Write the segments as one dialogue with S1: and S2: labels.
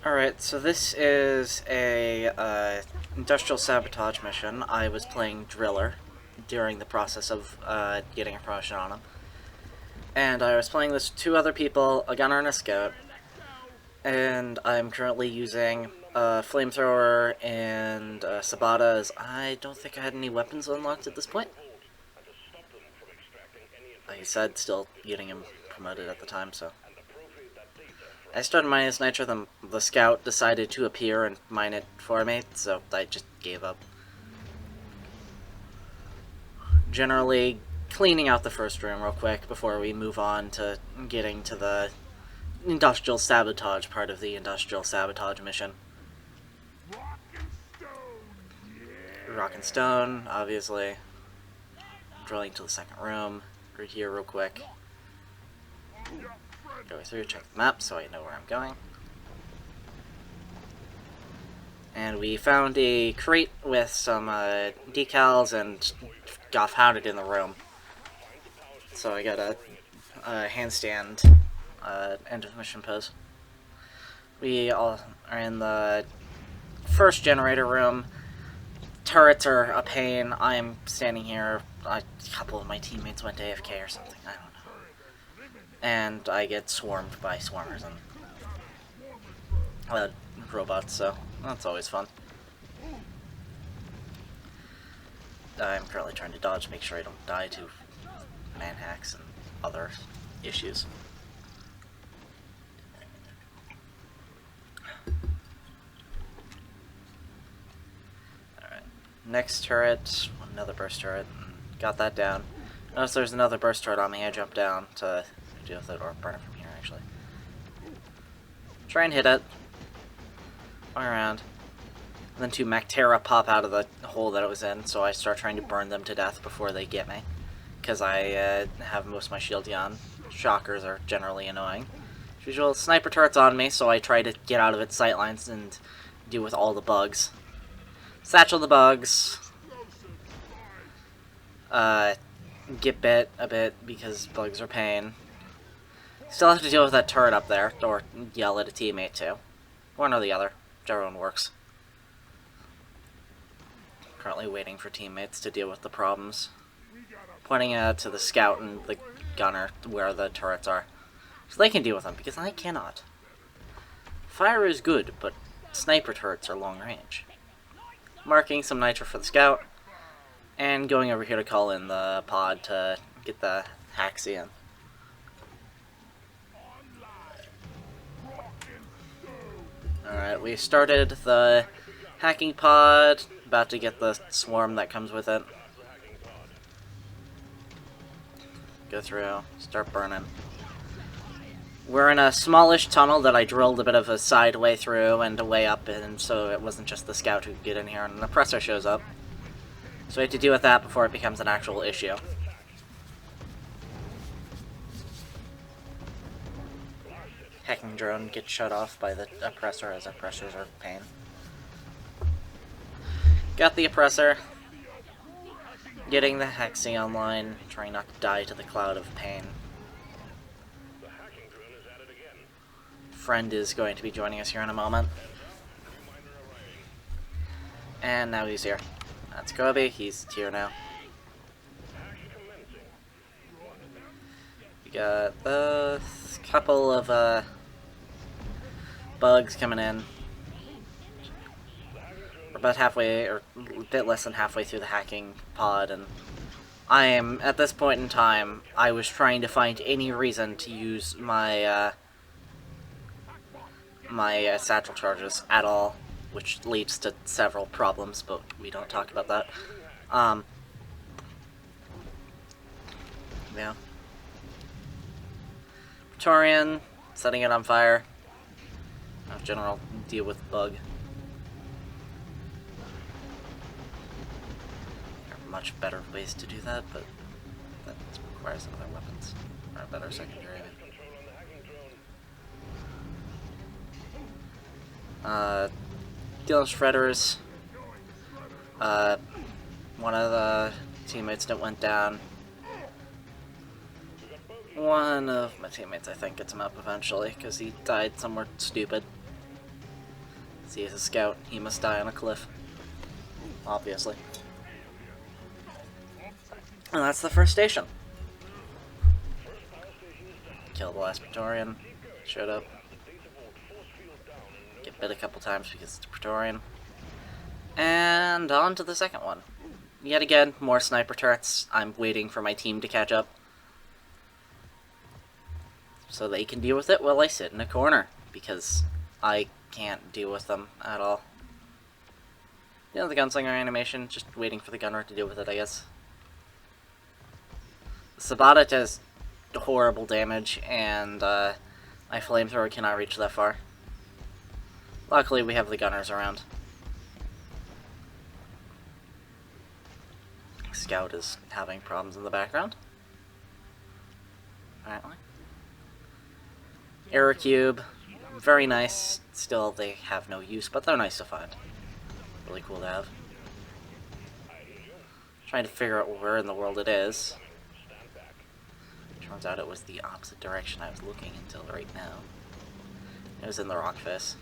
S1: Alright, so this is a industrial sabotage mission. I was playing Driller during the process of getting a promotion on him. And I was playing this with two other people, a gunner and a scout. And I'm currently using a flamethrower and Sabotage. I don't think I had any weapons unlocked at this point. Like I said, still getting him promoted at the time, so... I started mining his nitro, then the scout decided to appear and mine it for me, so I just gave up. Generally, cleaning out the first room real quick before we move on to getting to the industrial sabotage part of the industrial sabotage mission. Rock and stone, obviously. Drilling to the second room. Right here real quick. Go through, check the map so I know where I'm going. And we found a crate with some decals and got found it in the room. So I got a handstand end of mission pose. We all are in the first generator room. Turrets are a pain. I'm standing here. A couple of my teammates went AFK or something. I don't know. And I get swarmed by swarmers and robots, so that's always fun. I'm currently trying to dodge, make sure I don't die to man hacks and other issues. Alright, next turret, another burst turret, got that down. Notice there's another burst turret on me, I jumped down to deal with it, or burn it from here, actually. Try and hit it. Going around. And then two Mactera pop out of the hole that it was in, so I start trying to burn them to death before they get me. Because I have most of my shield on. Shockers are generally annoying. As usual, sniper turret's on me, so I try to get out of its sightlines and deal with all the bugs. Satchel the bugs. Get bit a bit because bugs are pain. Still have to deal with that turret up there, or yell at a teammate too. One or the other, whichever one works. Currently waiting for teammates to deal with the problems. Pointing to the scout and the gunner where the turrets are. So they can deal with them, because I cannot. Fire is good, but sniper turrets are long range. Marking some nitro for the scout, and going over here to call in the pod to get the hacks in. Alright, we started the hacking pod, about to get the swarm that comes with it. Go through, start burning. We're in a smallish tunnel that I drilled a bit of a side way through and a way up in, so it wasn't just the scout who could get in here, and an oppressor shows up. So we have to deal with that before it becomes an actual issue. Hacking drone gets shut off by the oppressor, as oppressors are pain. Got the oppressor. Getting the hexing online, trying not to die to the cloud of pain. Friend is going to be joining us here in a moment. And now he's here. That's Kobe, he's here now. We got a couple of bugs coming in. We're about halfway, or a bit less than halfway through the hacking pod, and I am, at this point in time, I was trying to find any reason to use my, satchel charges at all, which leads to several problems, but we don't talk about that. Yeah. Praetorian, setting it on fire. General deal with bug. There are much better ways to do that, but that requires other weapons, or a better secondary. Dealing shredders. One of the teammates that went down. One of my teammates, I think, gets him up eventually, because he died somewhere stupid. See, as a scout, he must die on a cliff. Obviously. And that's the first station. Kill the last Praetorian. Showed up. Get bit a couple times because it's a Praetorian. And on to the second one. Yet again, more sniper turrets. I'm waiting for my team to catch up, so they can deal with it while I sit in a corner, because I can't deal with them at all. You know, the gunslinger animation, just waiting for the gunner to deal with it, I guess. Sabotage does horrible damage, and my flamethrower cannot reach that far. Luckily, we have the gunners around. Scout is having problems in the background, apparently. Error cube, very nice. Still, they have no use, but they're nice to find. Really cool to have. Trying to figure out where in the world it is. Turns out it was the opposite direction I was looking until right now. It was in the rock face.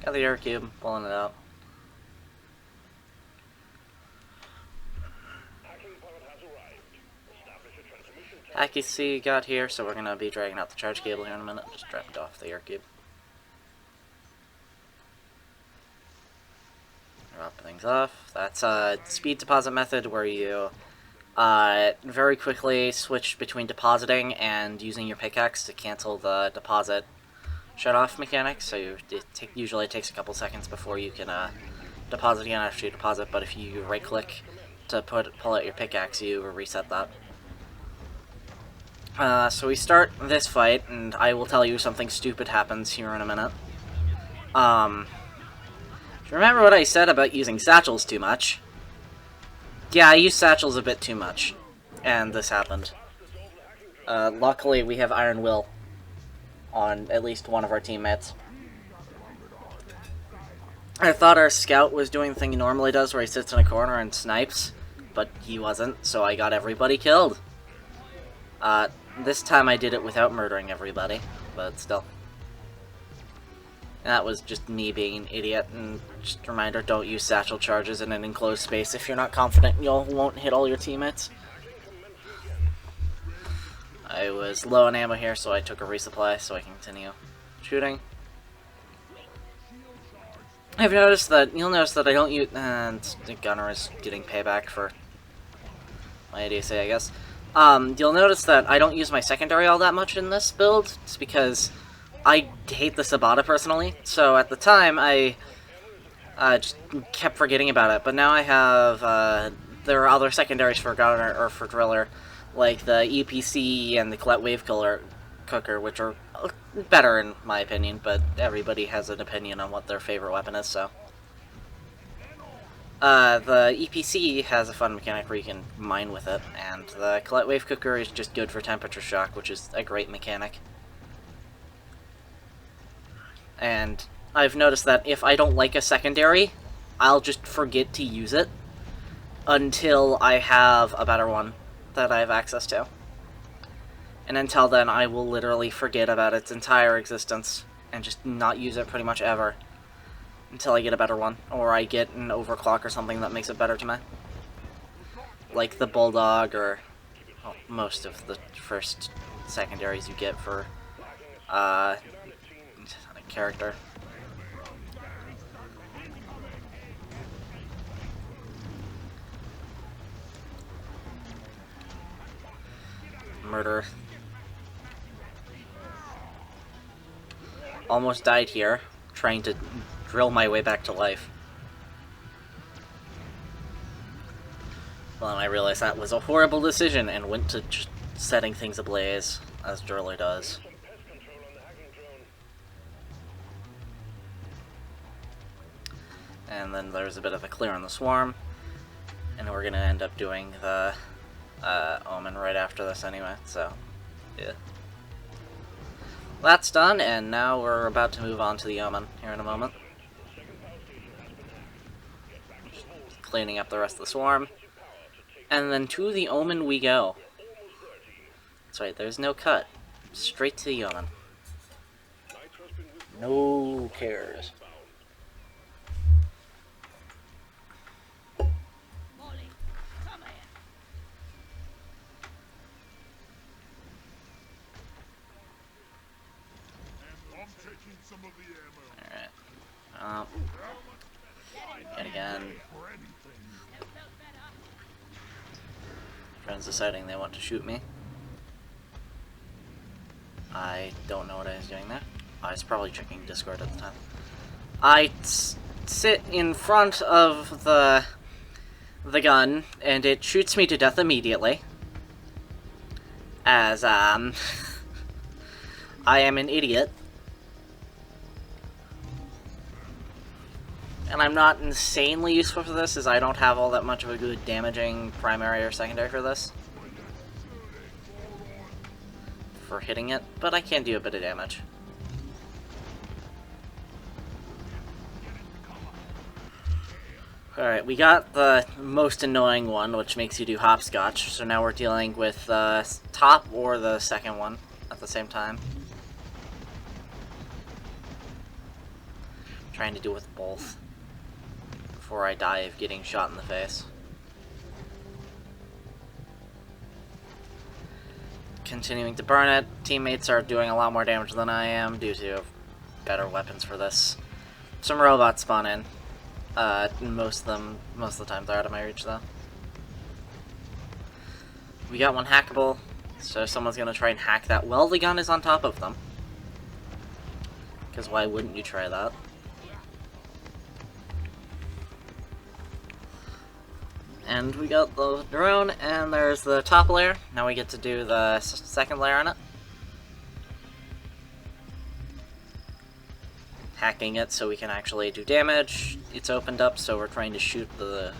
S1: Got the error cube, pulling it out. Accuracy got here, so we're going to be dragging out the charge cable here in a minute. Just dropped off the air cube. Drop things off. That's a speed deposit method where you very quickly switch between depositing and using your pickaxe to cancel the deposit shut-off mechanic. So it usually takes a couple seconds before you can deposit again after you deposit, but if you right-click to pull out your pickaxe, you reset that. So we start this fight, and I will tell you something stupid happens here in a minute. If you remember what I said about using satchels too much? Yeah, I used satchels a bit too much, and this happened. Luckily, we have Iron Will on at least one of our teammates. I thought our scout was doing the thing he normally does, where he sits in a corner and snipes, but he wasn't, so I got everybody killed. This time I did it without murdering everybody, but still. That was just me being an idiot, and just a reminder, don't use satchel charges in an enclosed space if you're not confident you won't hit all your teammates. I was low on ammo here, so I took a resupply so I can continue shooting. You'll notice that I don't use, and the gunner is getting payback for my ADC, I guess. You'll notice that I don't use my secondary all that much in this build. It's because I hate the Sabotage personally, so at the time I just kept forgetting about it. But now I have, there are other secondaries for gunner or for driller, like the EPC and the Colette Wave Cooker, which are better in my opinion, but everybody has an opinion on what their favorite weapon is, so. The EPC has a fun mechanic where you can mine with it, and the Colette Wave Cooker is just good for temperature shock, which is a great mechanic. And I've noticed that if I don't like a secondary, I'll just forget to use it until I have a better one that I have access to. And until then, I will literally forget about its entire existence and just not use it pretty much ever. Until I get a better one, or I get an overclock or something that makes it better to me. Like the Bulldog, or well, most of the first secondaries you get for a character. Murder. Almost died here, trying to drill my way back to life. Well, then I realized that was a horrible decision and went to just setting things ablaze, as Driller does. And then there's a bit of a clear on the swarm, and we're gonna end up doing the Omen right after this anyway, so yeah. That's done, and now we're about to move on to the Omen here in a moment. Just cleaning up the rest of the swarm. And then to the Omen we go. That's right, there's no cut. Straight to the Omen. No who cares? Alright. Yet again. Friends deciding they want to shoot me. I don't know what I was doing there. I was probably checking Discord at the time. I sit in front of the gun, and it shoots me to death immediately. As, I am an idiot. And I'm not insanely useful for this, as I don't have all that much of a good damaging primary or secondary for this. For hitting it, but I can do a bit of damage. Alright, we got the most annoying one, which makes you do hopscotch, so now we're dealing with the top or the second one at the same time. Trying to do with both before I die of getting shot in the face. Continuing to burn it. Teammates are doing a lot more damage than I am due to better weapons for this. Some robots spawn in. Most of the time they're out of my reach though. We got one hackable, so someone's gonna try and hack that while the gun is on top of them. Because why wouldn't you try that? And we got the drone, and there's the top layer. Now we get to do the second layer on it. Hacking it so we can actually do damage. It's opened up, so we're trying to shoot the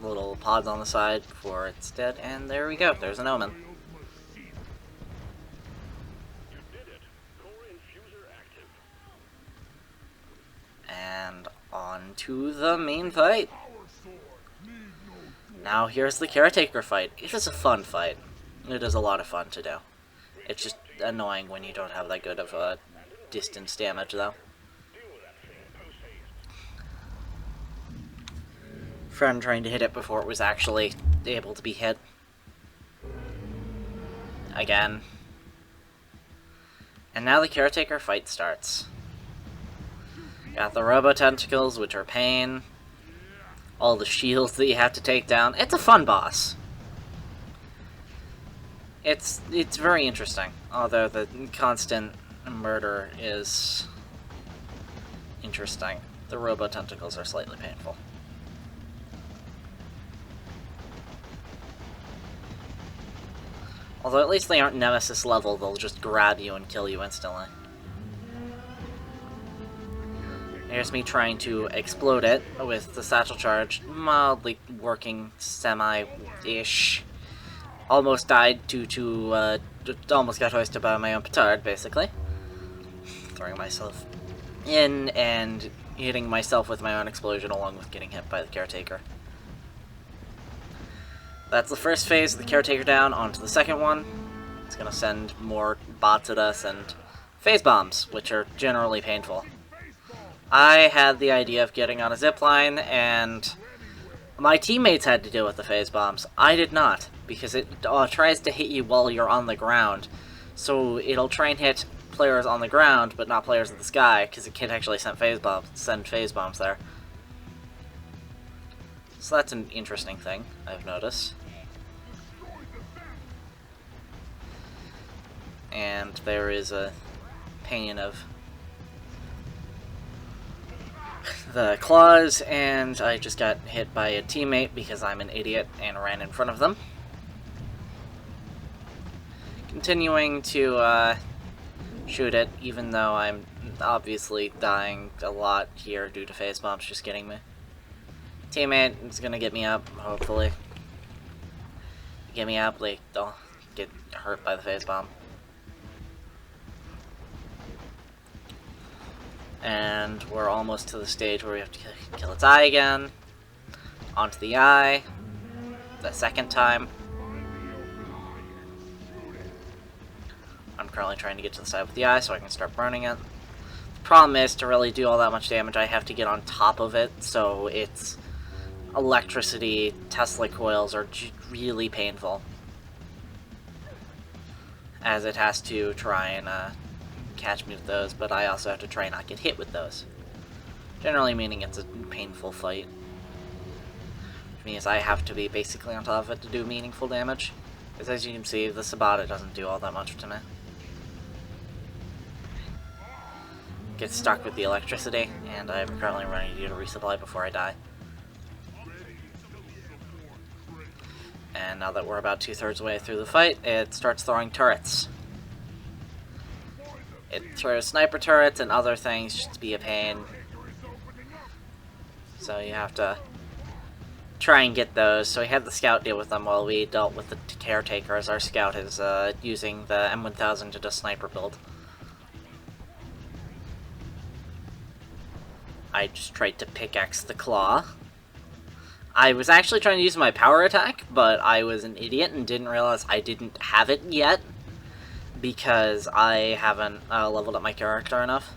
S1: little pods on the side before it's dead. And there we go. There's an omen. And on to the main fight. Now here's the caretaker fight. It is a fun fight. It is a lot of fun to do. It's just annoying when you don't have that good of a distance damage though. Friend trying to hit it before it was actually able to be hit. Again. And now the caretaker fight starts. Got the robo-tentacles, which are pain. All the shields that you have to take down. It's a fun boss. It's very interesting, although the constant murder is interesting. The robo-tentacles are slightly painful. Although at least they aren't Nemesis level, they'll just grab you and kill you instantly. Here's me trying to explode it with the satchel charge, mildly working semi-ish. Almost died due to, almost got hoisted by my own petard, basically. Throwing myself in and hitting myself with my own explosion along with getting hit by the caretaker. That's the first phase of the caretaker down, onto the second one. It's gonna send more bots at us and phase bombs, which are generally painful. I had the idea of getting on a zipline, and my teammates had to deal with the phase bombs. I did not, because it tries to hit you while you're on the ground. So it'll try and hit players on the ground, but not players in the sky, because it can't actually send phase bombs there. So that's an interesting thing, I've noticed. And there is a pain of the claws, and I just got hit by a teammate because I'm an idiot and ran in front of them. Continuing to shoot it, even though I'm obviously dying a lot here due to phase bombs just getting me. Teammate is gonna get me up, hopefully. Get me up, like, don't get hurt by the phase bomb. And we're almost to the stage where we have to kill its eye again. Onto the eye. The second time. I'm currently trying to get to the side with the eye so I can start burning it. The Problem is, to really do all that much damage, I have to get on top of it, so its electricity Tesla coils are really painful, as it has to try and catch me with those, but I also have to try and not get hit with those. Generally meaning it's a painful fight. Which means I have to be basically on top of it to do meaningful damage. Because as you can see, the Sabotage doesn't do all that much to me. Get stuck with the electricity, and I'm currently running to resupply before I die. And now that we're about 2/3 way through the fight, it starts throwing turrets. It throws sniper turrets and other things just to be a pain. So you have to try and get those. So we had the scout deal with them while we dealt with the caretakers. Our scout is using the M1000 to do sniper build. I just tried to pickaxe the claw. I was actually trying to use my power attack, but I was an idiot and didn't realize I didn't have it yet, because I haven't leveled up my character enough.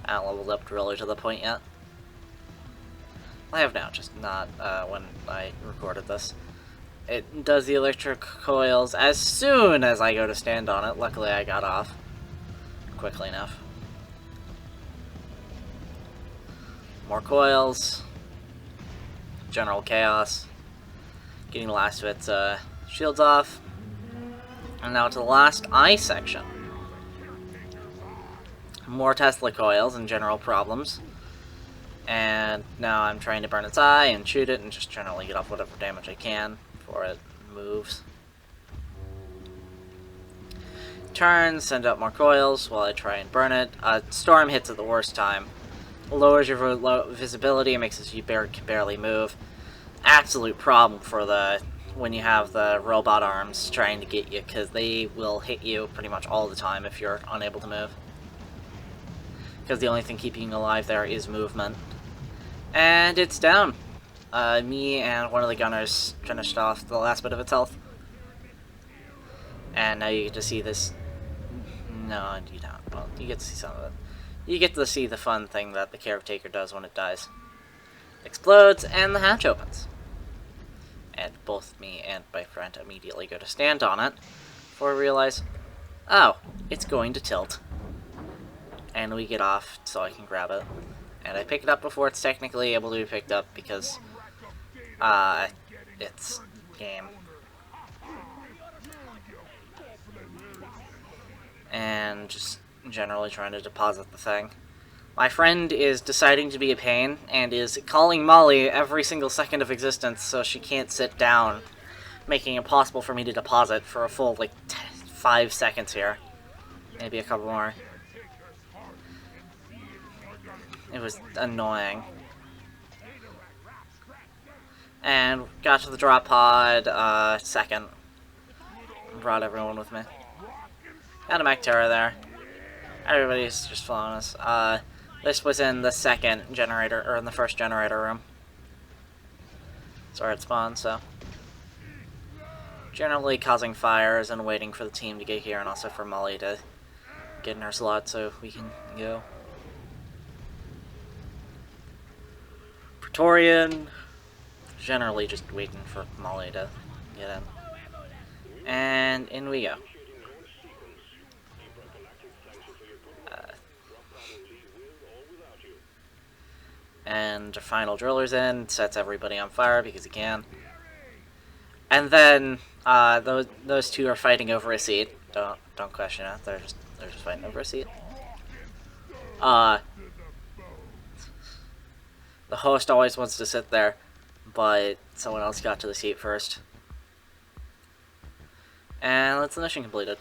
S1: I haven't leveled up really to the point yet. I have now, just not when I recorded this. It does the electric coils as soon as I go to stand on it. Luckily I got off quickly enough. More coils. General chaos. Getting the last of its shields off. And now to the last eye section. More Tesla coils and general problems. And now I'm trying to burn its eye and shoot it and just generally get off whatever damage I can before it moves. Turn, send out more coils while I try and burn it. Storm hits at the worst time. Lowers your visibility, makes it so you can barely move. Absolute problem for when you have the robot arms trying to get you, because they will hit you pretty much all the time if you're unable to move. Because the only thing keeping you alive there is movement. And it's down. Me and one of the gunners finished off the last bit of its health. And now you get to see this. No, you don't. Well, you get to see some of it. You get to see the fun thing that the caretaker does when it dies. Explodes, and the hatch opens. And both me and my friend immediately go to stand on it, before we realize, oh, it's going to tilt. And we get off so I can grab it. And I pick it up before it's technically able to be picked up because, it's game. And just generally trying to deposit the thing. My friend is deciding to be a pain and is calling Molly every single second of existence so she can't sit down, making it impossible for me to deposit for a full, 5 seconds here. Maybe a couple more. It was annoying. And got to the drop pod, second. Brought everyone with me. Had a mech terror there. Everybody's just following us. This was in the second generator, or in the first generator room. That's where it spawned, so. Generally causing fires and waiting for the team to get here, and also for Molly to get in her slot so we can go. Praetorian. Generally just waiting for Molly to get in. And in we go. And the final driller's in, sets everybody on fire because he can. And then those two are fighting over a seat. Don't question it. They're just fighting over a seat. The host always wants to sit there, but someone else got to the seat first. And that's the mission completed.